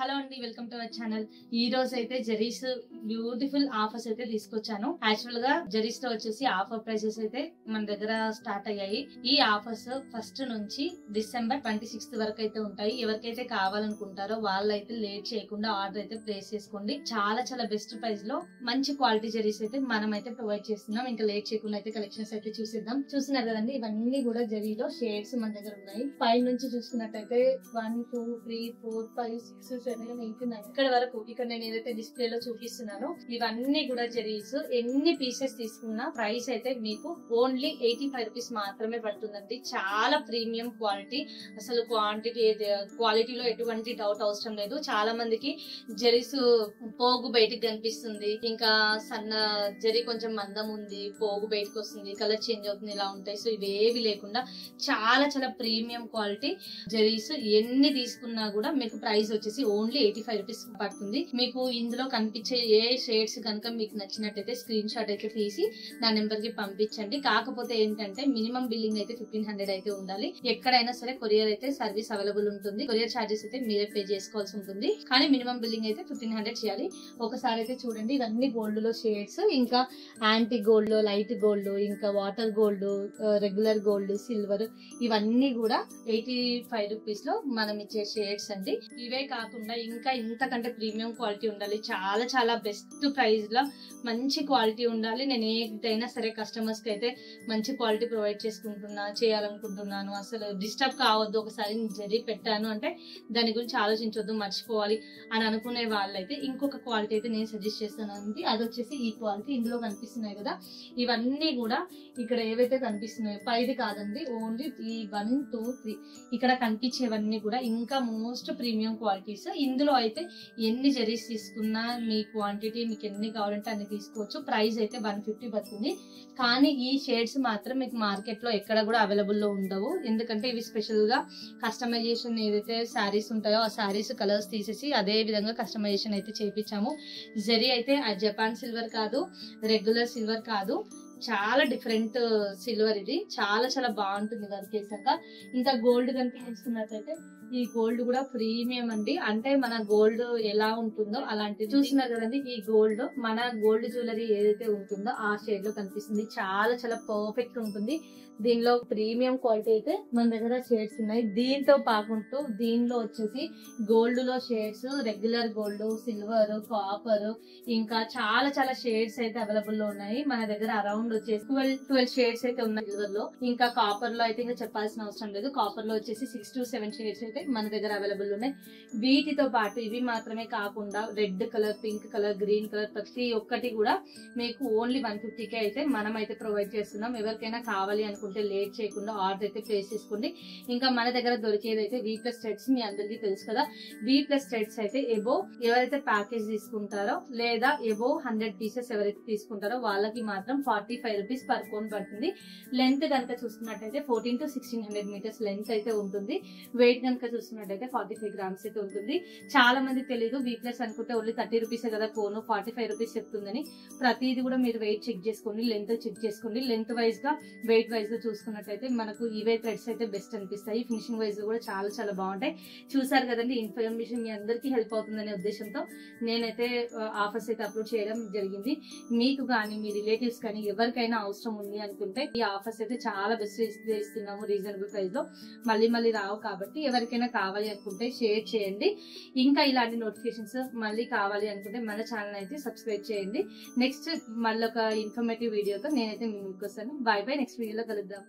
Hello అండి, welcome to our channel. ఈ రోజు అయితే జరీస్ బ్యూటిఫుల్ ఆఫర్స్ అయితే తీసుకొచ్చాను. యాక్చువల్ గా జరీస్ లో వచ్చేసి ఆఫర్ ప్రైసెస్ అయితే మన దగ్గర స్టార్ట్ అయ్యాయి. ఈ ఆఫర్స్ ఫస్ట్ నుంచి డిసెంబర్ 26th వరకు అయితే ఉంటాయి. ఎవరికైతే కావాలనుకుంటారో వాళ్ళైతే లేట్ చేయకుండా ఆర్డర్ అయితే ప్లేస్ చేసుకోండి. చాలా చాలా బెస్ట్ ప్రైస్ లో మంచి క్వాలిటీ జరీస్ అయితే మనం అయితే ప్రొవైడ్ చేస్తున్నాం. ఇంకా లేట్ చేయకుండా అయితే కలెక్షన్స్ అయితే చూసేద్దాం. చూస్తున్నారు కదండి, ఇవన్నీ కూడా జరీలో షేడ్స్ మన దగ్గర ఉన్నాయి. పై నుంచి చూసుకున్నట్టయితే 1 2 3 4 5 6 7 8 9 ఇక్కడ వరకు ఇక్కడ నేను ఏదైతే డిస్ప్లే లో చూపిస్తున్నానో ఇవన్నీ కూడా జరీస్. ఎన్ని పీసెస్ తీసుకున్నా ప్రైస్ అయితే మీకు ఓన్లీ 85 రూపీస్ మాత్రమే పడుతుందండి. చాలా ప్రీమియం క్వాలిటీ, అసలు క్వాలిటీలో ఎటువంటి డౌట్ అవసరం లేదు. చాలా మందికి జరీస్ పోగు బయటికి కనిపిస్తుంది, ఇంకా సన్న జరీ కొంచెం మందం ఉంది, పోగు బయటకు వస్తుంది, కలర్ చేంజ్ అవుతుంది, ఇలా ఉంటాయి. సో ఇవేవి లేకుండా చాలా చాలా ప్రీమియం క్వాలిటీ జరీస్. ఎన్ని తీసుకున్నా కూడా మీకు ప్రైస్ వచ్చేసి ఓన్లీ 85 రూపీస్ పడుతుంది. మీకు ఇందులో కనిపించే ఏ షేడ్స్ కనుక మీకు నచ్చినట్టయితే స్క్రీన్ షాట్ అయితే తీసి నా నెంబర్ కి పంపించండి. కాకపోతే ఏంటంటే మినిమం బిల్లింగ్ అయితే 1500 అయితే ఉండాలి. ఎక్కడైనా సరే కొరియర్ అయితే సర్వీస్ అవైలబుల్ ఉంటుంది. కొరియర్ చార్జెస్ అయితే మీరే పే చేసుకోవాల్సి ఉంటుంది, కానీ మినిమం బిల్లింగ్ అయితే 1500 చేయాలి. ఒకసారి అయితే చూడండి, ఇవన్నీ గోల్డ్ లో షేడ్స్, ఇంకా యాంటీ గోల్డ్, లైట్ గోల్డ్, ఇంకా water gold, regular gold, silver, ఇవన్నీ కూడా 85 రూపీస్ లో మనం ఇచ్చే షేడ్స్ అండి. ఇవే కాకుండా ఇంకా ఇంతకంటే ప్రీమియం క్వాలిటీ ఉండాలి, చాలా చాలా బెస్ట్ ప్రైస్ లో మంచి క్వాలిటీ ఉండాలి. నేను ఏదైనా సరే కస్టమర్స్ కి అయితే మంచి క్వాలిటీ ప్రొవైడ్ చేయాలనుకుంటున్నాను. అసలు డిస్టర్బ్ కావద్దు. ఒకసారి జరీ పెట్టాను అంటే దాని గురించి ఆలోచించొద్దు, మర్చిపోవాలి అని అనుకునే వాళ్ళైతే ఇంకొక క్వాలిటీ అయితే నేను సజెస్ట్ చేస్తానండి. అది వచ్చేసి ఈ క్వాలిటీ. ఇందులో కనిపిస్తున్నాయి కదా, ఇవన్నీ కూడా ఇక్కడ ఏవైతే కనిపిస్తున్నాయో పైది కాదండి, ఓన్లీ ఈ 1 2 3 ఇక్కడ కనిపించేవన్నీ కూడా ఇంకా మోస్ట్ ప్రీమియం క్వాలిటీస్. ఇందులో అయితే ఎన్ని జరీస్ తీసుకున్నా మీ క్వాంటిటీ మీకు ఎన్ని కావాలంటే అన్ని తీసుకోవచ్చు. ప్రైస్ అయితే 150 పడుతుంది. కానీ ఈ షేడ్స్ మాత్రం మీకు మార్కెట్ లో ఎక్కడ కూడా అవైలబుల్ లో ఉండవు. ఎందుకంటే ఇవి స్పెషల్ గా కస్టమైజేషన్ ఏదైతే శారీస్ ఉంటాయో ఆ శారీస్ కలర్స్ తీసేసి అదే విధంగా కస్టమైజేషన్ అయితే చేపించాము. జరీ అయితే జపాన్ సిల్వర్ కాదు, రెగ్యులర్ సిల్వర్ కాదు, చాలా డిఫరెంట్ సిల్వర్. ఇది చాలా చాలా బాగుంటుంది వర్క్ చేశాక. ఇంకా గోల్డ్ కనుక చూస్తున్నట్లయితే ఈ గోల్డ్ కూడా ప్రీమియం అండి. అంటే మన గోల్డ్ ఎలా ఉంటుందో అలాంటిది. చూస్తున్నారు కదండి, ఈ గోల్డ్ మన గోల్డ్ జ్యువెలరీ ఏదైతే ఉంటుందో ఆ షేడ్ లో కనిపిస్తుంది. చాలా చాలా పర్ఫెక్ట్ ఉంటుంది. దీనిలో ప్రీమియం క్వాలిటీ అయితే మన దగ్గర షేడ్స్ ఉన్నాయి. దీంతో పాకుంటూ దీనిలో వచ్చేసి గోల్డ్ లో shades, regular gold, silver, copper, ఇంకా చాలా చాలా షేడ్స్ అయితే అవైలబుల్ లో ఉన్నాయి. మన దగ్గర అరౌండ్ వచ్చేసి 12 షేడ్స్ అయితే ఉన్నాయి సిల్వర్ లో. ఇంకా కాపర్ లో అయితే ఇంకా చెప్పాల్సిన అవసరం లేదు. కాపర్ లో వచ్చేసి 6 to 7 షేడ్స్ అయితే మన దగ్గర అవైలబుల్ ఉన్నాయి. వీటితో పాటు ఇవి మాత్రమే కాకుండా red colour, pink colour, green colour, ప్రతి ఒక్కటి కూడా మీకు ఓన్లీ 150కే అయితే మనం అయితే ప్రొవైడ్ చేస్తున్నాం. ఎవరికైనా కావాలి అనుకుంటే లేట్ చేయకుండా ఆర్డర్ అయితే ప్లేస్ చేసుకోండి. ఇంకా మన దగ్గర దొరికేది అయితే V+ థ్రెడ్స్. మీ అందరికీ తెలుసు కదా, V+ థ్రెడ్స్ అయితే ఎవరైతే ప్యాకేజ్ తీసుకుంటారో లేదా 100 పీసెస్ ఎవరైతే తీసుకుంటారో వాళ్ళకి మాత్రం 45 రూపీస్ పర్ కోన్ పడుతుంది. లెంత్ కనుక చూసుకున్నట్టయితే 14 to 1600 మీటర్స్ లెంత్ అయితే ఉంటుంది. వెయిట్ కనుక చూసుకున్నట్టయితే 45 గ్రామ్స్ అయితే ఉంటుంది. చాలా మంది తెలీదు, V+ అనుకుంటే ఓన్లీ 30 రూపీస్ కదా కోను, 45 రూపీస్ చెప్తుందని. ప్రతిది కూడా మీరు వెయిట్ చెక్ చేసుకోండి, లెంత్ చెక్ చేసుకోండి. లెంత్ వైజ్ గా, వెయిట్ వైజ్ గా చూసుకున్నట్టయితే మనకు ఇవే థ్రెడ్స్ అయితే బెస్ట్ అనిపిస్తాయి. ఫినిషింగ్ వైజ్ కూడా చాలా చాలా బాగుంటాయి. చూసారు కదండి, ఇన్ఫర్మేషన్ మీ అందరికీ హెల్ప్ అవుతుందనే ఉద్దేశంతో నేనైతే ఆఫర్స్ అయితే అప్లోడ్ చేయడం జరిగింది. మీకు కానీ మీ రిలేటివ్స్ కానీ ఎవరికైనా అవసరం ఉంది అనుకుంటే ఈ ఆఫర్స్ అయితే చాలా బెస్ట్ ఇస్తున్నాము రీజనబుల్ ప్రైస్ లో. మళ్ళీ రావు కాబట్టి ఎవరికైనా కావాలి అనుకుంటే షేర్ చేయండి. ఇంకా ఇలాంటి నోటిఫికేషన్స్ మళ్ళీ కావాలి అనుకుంటే మన ఛానల్ అయితే సబ్స్క్రైబ్ చేయండి. నెక్స్ట్ మళ్ళీ ఒక ఇన్ఫర్మేటివ్ వీడియోతో నేనైతే ముందుకు వస్తాను. బై బై, నెక్స్ట్ వీడియోలో కలుద్దాం.